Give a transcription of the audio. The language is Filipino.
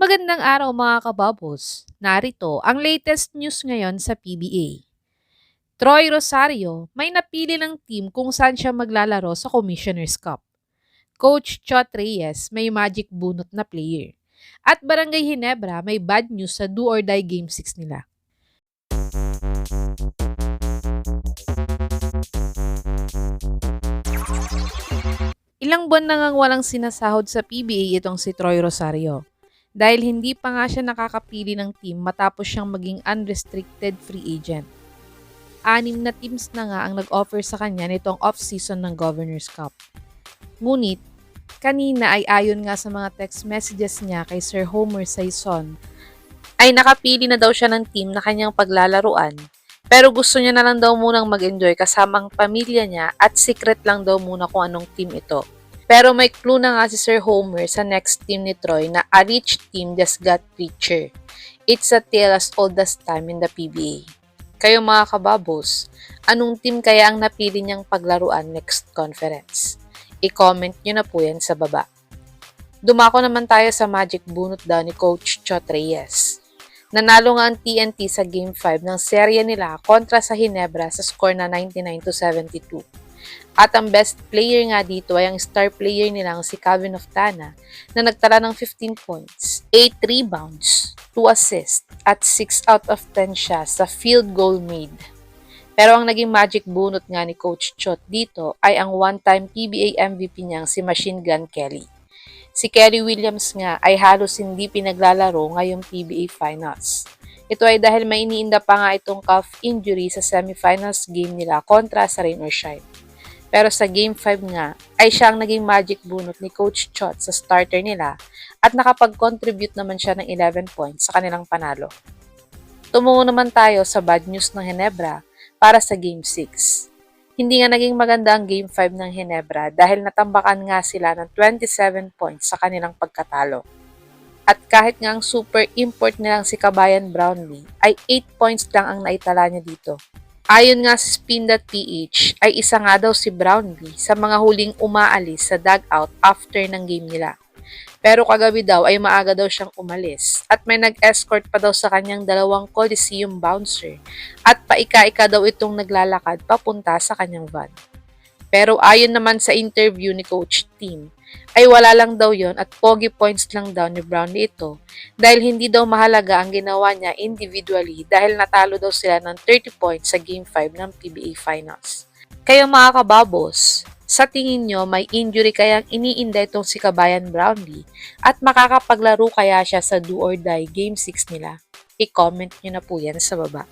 Magandang araw mga kababos. Narito ang latest news ngayon sa PBA. Troy Rosario may napili ng team kung saan siya maglalaro sa Commissioner's Cup. Coach Chot Reyes may magic bunot na player. At Barangay Ginebra may bad news sa do or die Game 6 nila. Ilang buwan na ngang walang sinasahod sa PBA itong si Troy Rosario. Dahil hindi pa nga siya nakakapili ng team matapos siyang maging unrestricted free agent. 6 na teams na nga ang nag-offer sa kanya nitong off-season ng Governor's Cup. Ngunit, kanina ay ayon nga sa mga text messages niya kay Sir Homer Saison, ay nakapili na daw siya ng team na kanyang paglalaruan, pero gusto niya na lang daw munang mag-enjoy kasama ang pamilya niya at secret lang daw muna kung anong team ito. Pero may clue na nga si Sir Homer sa next team ni Troy na a rich team just got richer. It's a tale as old as time in the PBA. Kayo mga kababos, anong team kaya ang napili niyang paglaruan next conference? I-comment nyo na po yan sa baba. Dumako naman tayo sa magic bunot daw ni Coach Chot Reyes. Nanalo nga ang TNT sa Game 5 ng serye nila kontra sa Ginebra sa score na 99-72. At ang best player nga dito ay ang star player nilang si Calvin Oftana na nagtala ng 15 points, 8 rebounds, 2 assists at 6 out of 10 siya sa field goal made. Pero ang naging magic bunot nga ni Coach Chot dito ay ang one-time PBA MVP niyang si Machine Gun Kelly. Si Kerry Williams nga ay halos hindi pinaglalaro ngayong PBA Finals. Ito ay dahil may iniinda pa nga itong calf injury sa semifinals game nila kontra sa Rain or Shine. Pero sa Game 5 nga, ay siya ang naging magic bunot ni Coach Chot sa starter nila at nakapag-contribute naman siya ng 11 points sa kanilang panalo. Tumungo naman tayo sa bad news ng Ginebra para sa Game 6. Hindi nga naging maganda ang Game 5 ng Ginebra dahil natambakan nga sila ng 27 points sa kanilang pagkatalo. At kahit nga ang super import nilang si Kabayan Brownlee ay 8 points lang ang naitala niya dito. Ayon nga sa Spin.ph ay isa nga daw si Brownlee sa mga huling umaalis sa dugout after ng game nila. Pero kagabi daw ay maaga daw siyang umalis at may nag-escort pa daw sa kanyang 2 Coliseum bouncer at paika-ika daw itong naglalakad papunta sa kanyang van. Pero ayon naman sa interview ni Coach Tim, ay wala lang daw yon at pogi points lang daw ni Brownlee ito dahil hindi daw mahalaga ang ginawa niya individually dahil natalo daw sila ng 30 points sa Game 5 ng PBA Finals. Kayo mga kababos, sa tingin nyo may injury kayang iniinda itong si Kabayan Brownlee at makakapaglaro kaya siya sa do or die Game 6 nila? I-comment nyo na po yan sa baba.